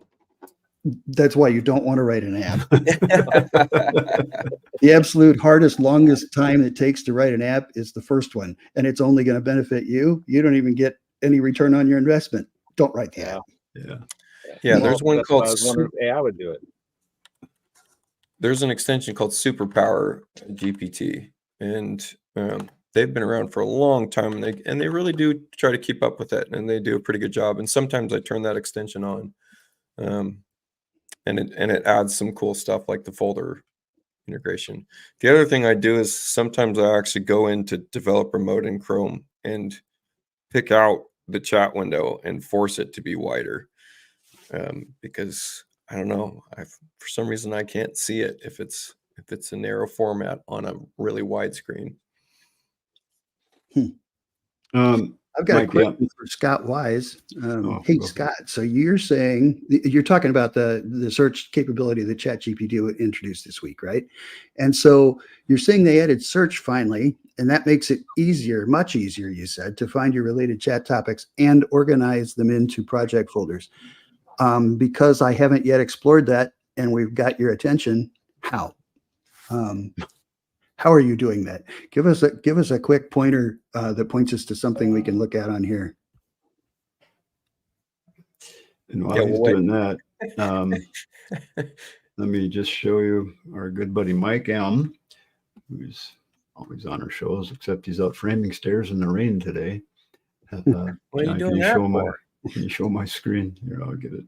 That's why you don't want to write an app. The absolute hardest, longest time it takes to write an app is the first one, and it's only going to benefit you. You don't even get any return on your investment. Don't write the app. Yeah. There's one called. I was wondering if AI would do it. There's an extension called Superpower GPT, and they've been around for a long time, and they really do try to keep up with it, and they do a pretty good job. And sometimes I turn that extension on, and it adds some cool stuff like the folder integration. The other thing I do is sometimes I actually go into developer mode in Chrome and pick out the chat window and force it to be wider, because I don't know, for some reason I can't see it if it's a narrow format on a really wide screen. I've got Mike, a question for Scott Wise. Hey, go Scott, so you're saying, you're talking about the search capability that ChatGPT introduced this week, right? And so you're saying they added search finally, and that makes it easier, much easier, you said, to find your related chat topics and organize them into project folders. Because I haven't yet explored that and we've got your attention, how? How are you doing that? Give us a quick pointer that points us to something we can look at on here. And while he's doing that, let me just show you our good buddy Mike M, who's always on our shows, except he's out framing stairs in the rain today. What are you John, doing that for? can you show my screen? Here, I'll get it.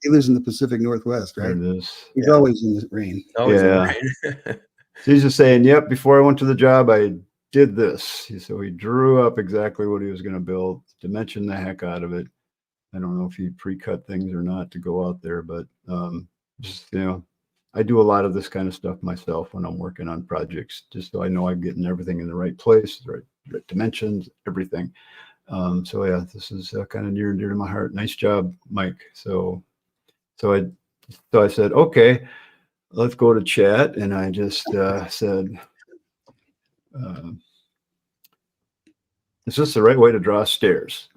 He lives in the Pacific Northwest, There right? it is. He's always in the rain. Always in Yeah. rain. So he's just saying, yep, before I went to the job, I did this. So he drew up exactly what he was going to build, dimensioned the heck out of it. I don't know if he pre-cut things or not to go out there, but just, I do a lot of this kind of stuff myself when I'm working on projects, just so I know I'm getting everything in the right place, the right dimensions, everything. So yeah, this is kind of near and dear to my heart. Nice job, Mike. So I said, okay, let's go to chat. And I just said, is this the right way to draw stairs?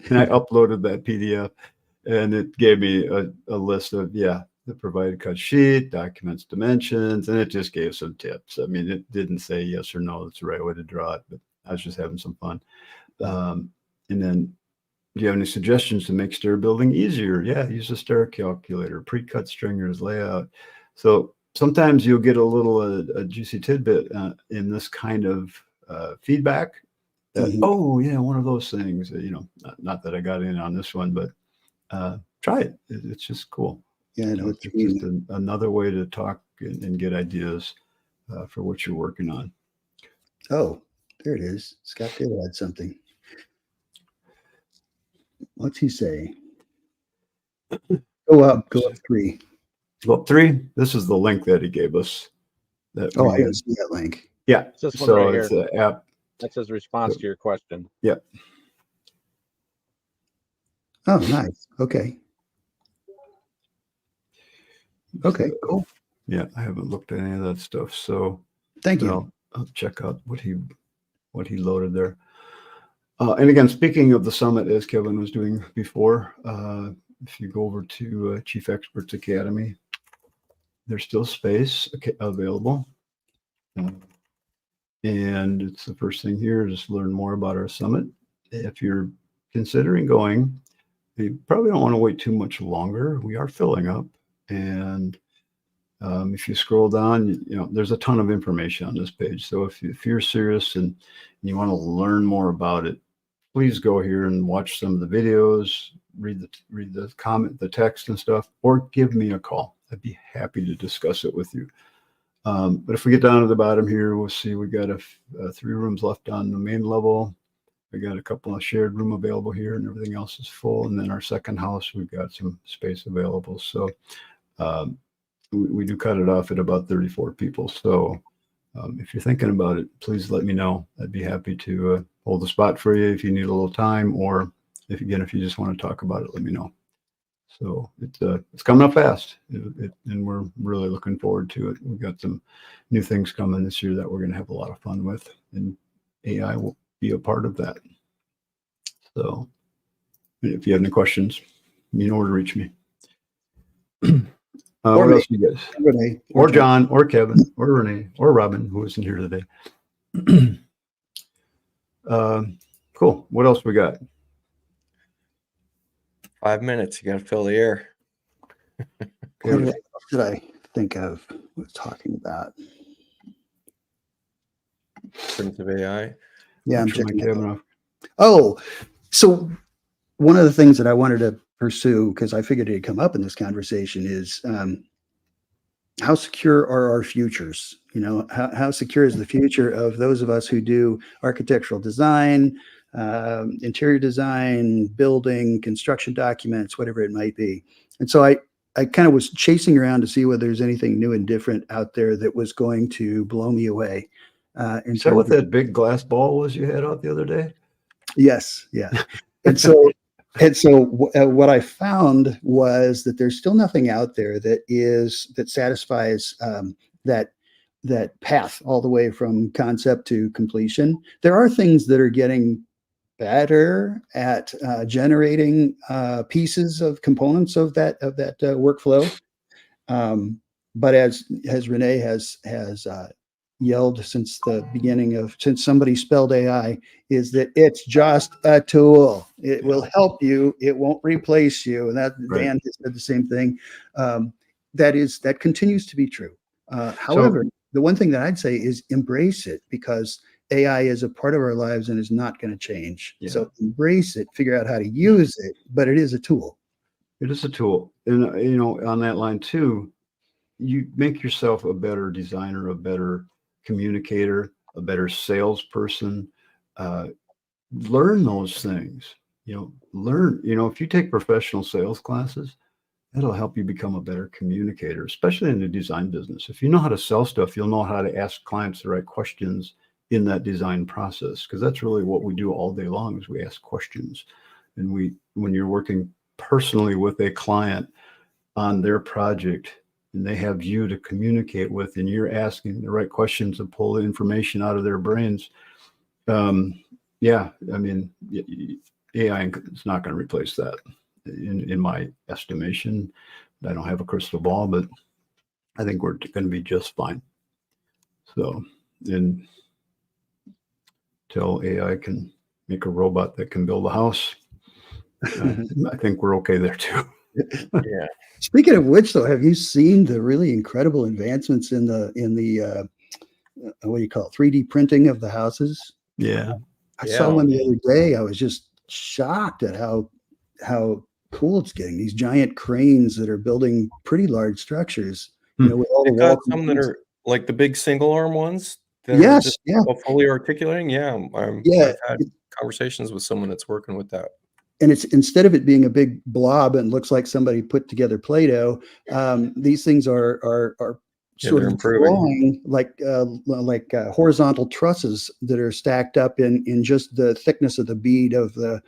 And I uploaded that PDF, and it gave me a list of, the provided cut sheet, documents, dimensions, and it just gave some tips. I mean, it didn't say yes or no, it's the right way to draw it, but I was just having some fun. And then, do you have any suggestions to make stair building easier? Yeah, use a stair calculator, pre-cut stringers, layout. So sometimes you'll get a little a juicy tidbit in this kind of feedback. Oh yeah, one of those things. Not that I got in on this one, but try it. It's just cool. Yeah, I know It's just another way to talk and get ideas for what you're working on. Oh, there it is. Scott did add something. What's he say? Go up 3. Go up 3. This is the link that he gave us. I didn't see that link. Yeah. It's this one So right it's here. an app. That's his response to your question. Yep. Oh, nice. Okay. Okay, cool. Yeah, I haven't looked at any of that stuff. So Thank you. I'll check out what he loaded there. And again, speaking of the summit, as Kevin was doing before, if you go over to Chief Experts Academy, there's still space available. And it's the first thing here, just learn more about our summit. If you're considering going, you probably don't want to wait too much longer. We are filling up. And if you scroll down, there's a ton of information on this page. So if you're serious and you want to learn more about it, please go here and watch some of the videos, read the comment, the text and stuff, or give me a call. I'd be happy to discuss it with you. But if we get down to the bottom here, we'll see we got 3 rooms left on the main level. We got a couple of shared room available here, and everything else is full. And then our second house, we've got some space available. So we do cut it off at about 34 people. So if you're thinking about it, please let me know. I'd be happy to hold the spot for you if you need a little time, or if you just want to talk about it, let me know. So it's coming up fast, and we're really looking forward to it. We've got some new things coming this year that we're going to have a lot of fun with, and AI will be a part of that. So if you have any questions, you know where to reach me. What else you guys? Rene, Or John, or Kevin, or Rene, or Robin, who isn't here today. Cool. What else we got? 5 minutes. You got to fill the air. What did I think of? Was talking about? Primitive AI. Yeah, I'm Turn my checking that camera out. off. Oh, so one of the things that I wanted to pursue, because I figured it'd come up in this conversation, is how secure are our futures? How secure is the future of those of us who do architectural design, interior design, building, construction documents, whatever it might be. And so I kind of was chasing around to see whether there's anything new and different out there that was going to blow me away. Is that what that big glass ball was you had out the other day? Yes. Yeah. And so what I found was that there's still nothing out there that satisfies that path all the way from concept to completion. There are things that are getting better at generating pieces of components of that workflow. But as Rene has yelled since somebody spelled AI, is that it's just a tool. It will help you. It won't replace you. And that Right. Dan has said the same thing. That continues to be true. However, the one thing that I'd say is embrace it, because AI is a part of our lives and is not going to change. Yeah. So embrace it, figure out how to use it, but it is a tool. It is a tool. And, on that line too, you make yourself a better designer, a better communicator, a better salesperson. Learn those things, if you take professional sales classes, it'll help you become a better communicator, especially in the design business. If you know how to sell stuff, you'll know how to ask clients the right questions in that design process, because that's really what we do all day long is we ask questions. And when you're working personally with a client on their project and they have you to communicate with and you're asking the right questions to pull the information out of their brains, AI is not going to replace that in my estimation. I don't have a crystal ball, but I think we're going to be just fine. So, until AI can make a robot that can build a house, I think we're okay there too. Yeah. Speaking of which, though, have you seen the really incredible advancements in the what do you call it, 3D printing of the houses? Yeah. I saw one the other day. I was just shocked at how cool it's getting. These giant cranes that are building pretty large structures. With all the They've got wall some that are like the big single arm ones that are Yes, just yeah. fully articulating. Yeah, Yeah. I've had conversations with someone that's working with that. And it's, instead of it being a big blob and looks like somebody put together Play-Doh, these things are sort they're of improving. drawing like horizontal trusses that are stacked up in just the thickness of the bead of the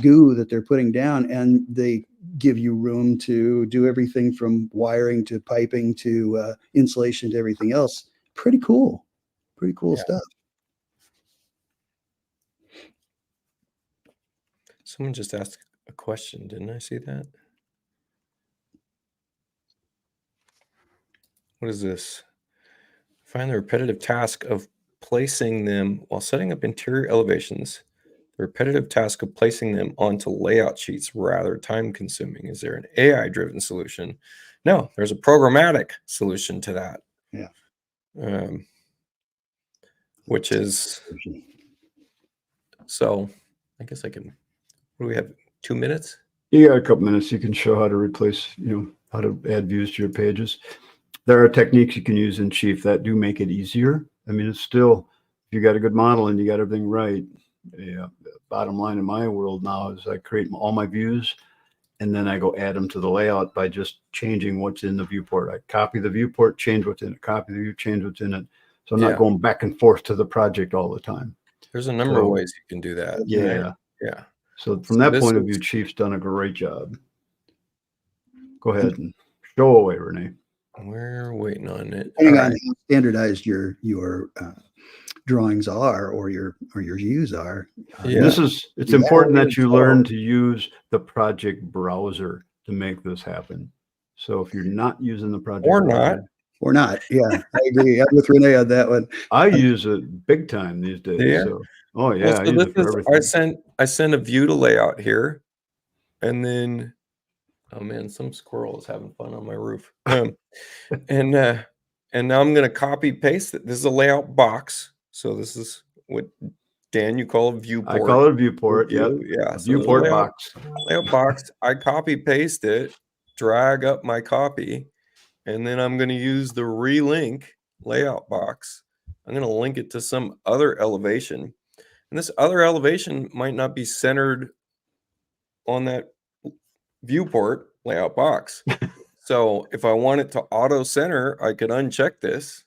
goo that they're putting down, and they give you room to do everything from wiring to piping to insulation to everything else. Pretty cool stuff. Someone just asked a question. Didn't I see that? What is this? Find the repetitive task of placing them while setting up interior elevations. The repetitive task of placing them onto layout sheets rather time consuming. Is there an AI driven solution? No, there's a programmatic solution to that. Yeah. Which is, so I guess I can, what do we have? 2 minutes? You got a couple minutes. You can show how to replace, how to add views to your pages. There are techniques you can use in Chief that do make it easier. I mean, it's still, if you got a good model and you got everything right, bottom line in my world now is I create all my views and then I go add them to the layout by just changing what's in the viewport. I copy the viewport, change what's in it, copy the view, change what's in it. So I'm not going back and forth to the project all the time. There's a number of ways you can do that. Yeah. Right? Yeah. So from that point of view, Chief's done a great job. Go ahead and show away, Rene. We're waiting on it. Depending on how standardized your drawings are or your views are. It's important that you learn to use the project browser to make this happen. So if you're not using the project browser, or not, yeah, I agree. I'm with Rene on that one. I use it big time these days. Yeah. So, I use it for everything. I send a view to layout here, and then, oh man, some squirrel is having fun on my roof. And now I'm going to copy paste it. This is a layout box. So this is what Dan, you call a viewport. I call it a viewport. Yeah. Viewport box. Layout box. I copy paste it, drag up my copy, and then I'm going to use the relink layout box. I'm going to link it to some other elevation. And this other elevation might not be centered on that viewport layout box. So if I want it to auto center, I could uncheck this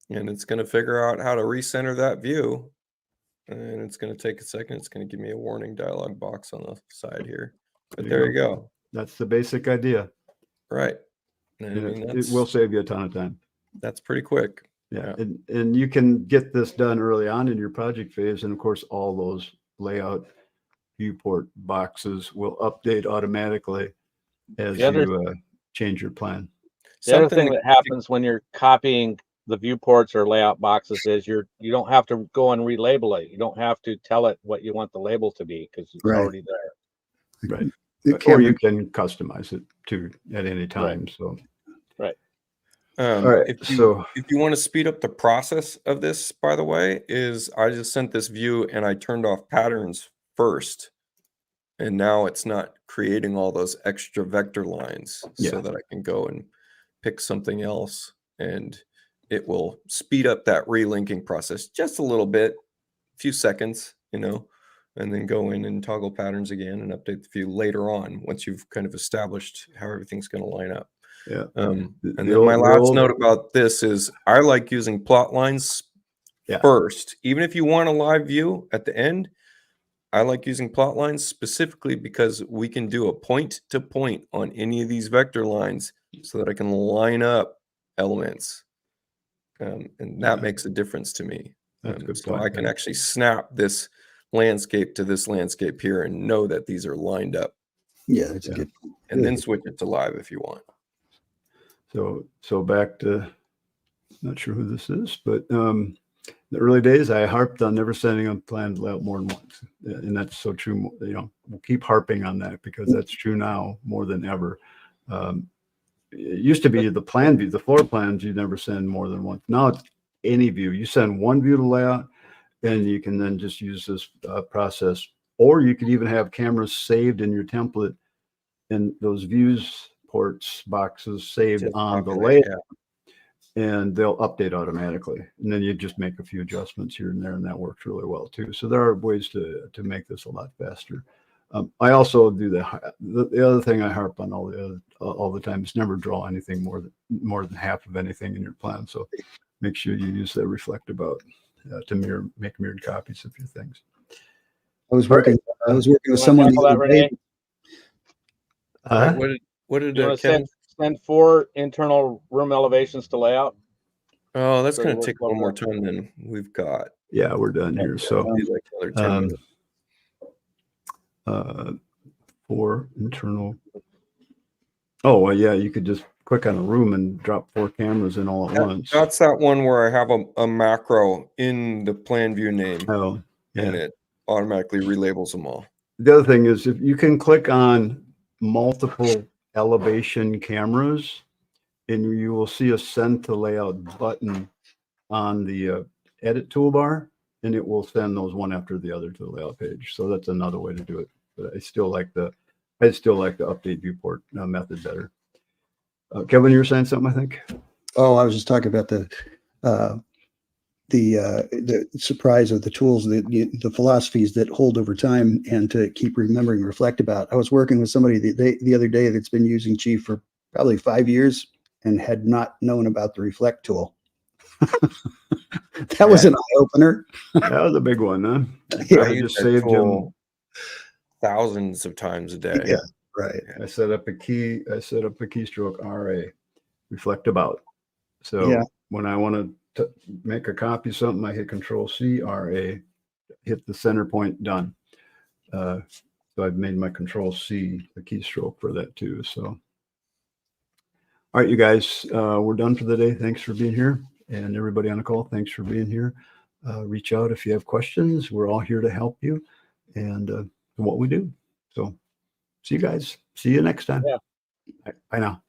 and it's going to figure out how to recenter that view. And it's going to take a second. It's going to give me a warning dialog box on the side here. But there you go. That's the basic idea. Right. And it will save you a ton of time. That's pretty quick. Yeah. And you can get this done early on in your project phase. And of course, all those layout viewport boxes will update automatically as you change your plan. The other thing that happens when you're copying the viewports or layout boxes is you don't have to go and relabel it. You don't have to tell it what you want the label to be because it's already there. Right. Or you can customize it too at any time. So All right, if so you want to speed up the process of this, by the way, is I just sent this view and I turned off patterns first. And now it's not creating all those extra vector lines Yeah. so that I can go and pick something else, and it will speed up that relinking process just a little bit, a few seconds, and then go in and toggle patterns again and update the view later on once you've kind of established how everything's going to line up. yeah, And The then my last old- note about this is I like using plot lines Yeah. first. Even if you want a live view at the end, I like using plot lines specifically because we can do a point to point on any of these vector lines so that I can line up elements. And that Yeah. makes a difference to me. That's a good So point, I can yeah. actually snap this landscape to this landscape here and know that these are lined up, Yeah, that's Yeah. good. and then switch it to live if you want. So back to, not sure who this is, but the early days, I harped on never sending a planned layout more than once. And that's so true. We'll keep harping on that because that's true now more than ever. It used to be the plan view, the floor plans, you never send more than once. Now it's any view. You send one view to layout, and you can then just use this process. Or you could even have cameras saved in your template and those views ports boxes saved Just on the populate, layout. And they'll update automatically. And then you just make a few adjustments here and there, and that works really well too. So there are ways to make this a lot faster. I also do the other thing I harp on all the time is never draw anything more than half of anything in your plan. So make sure you use the reflect about to make mirrored copies of your things. I was working with You wanna someone the tackle that, other day. Rene? Right, what did You want to Ken? send 4 internal room elevations to layout? Oh, that's So going it to take a works little more well. time than we've got. Yeah, we're done here. So It'd be like another 10 minutes. for internal. Oh, well, yeah, you could just click on a room and drop 4 cameras in all at once. That's that one where I have a macro in the plan view name, Oh, and yeah. it automatically relabels them all. The other thing is if you can click on multiple elevation cameras, and you will see a send to layout button on the edit toolbar, and it will send those one after the other to the layout page. So that's another way to do it. But I still like the update viewport method better. Kevin, you were saying something, I think. Oh, I was just talking about the surprise of the tools, the philosophies that hold over time, and to keep remembering and reflect about. I was working with somebody the other day that's been using Chief for probably 5 years and had not known about the reflect tool. That was an eye opener. That was a big one, huh? Yeah. I I use just that saved him. tool thousands of times a day. Yeah, right. I set up a keystroke RA, reflect about. So Yeah. when I want to make a copy of something, I hit Control C, RA, hit the center point, done. So I've made my Control C the keystroke for that too. So, all right, you guys, we're done for the day. Thanks for being here. And everybody on the call, thanks for being here. Reach out if you have questions. We're all here to help you and what we do. So see you guys. See you next time. Yeah. Bye now.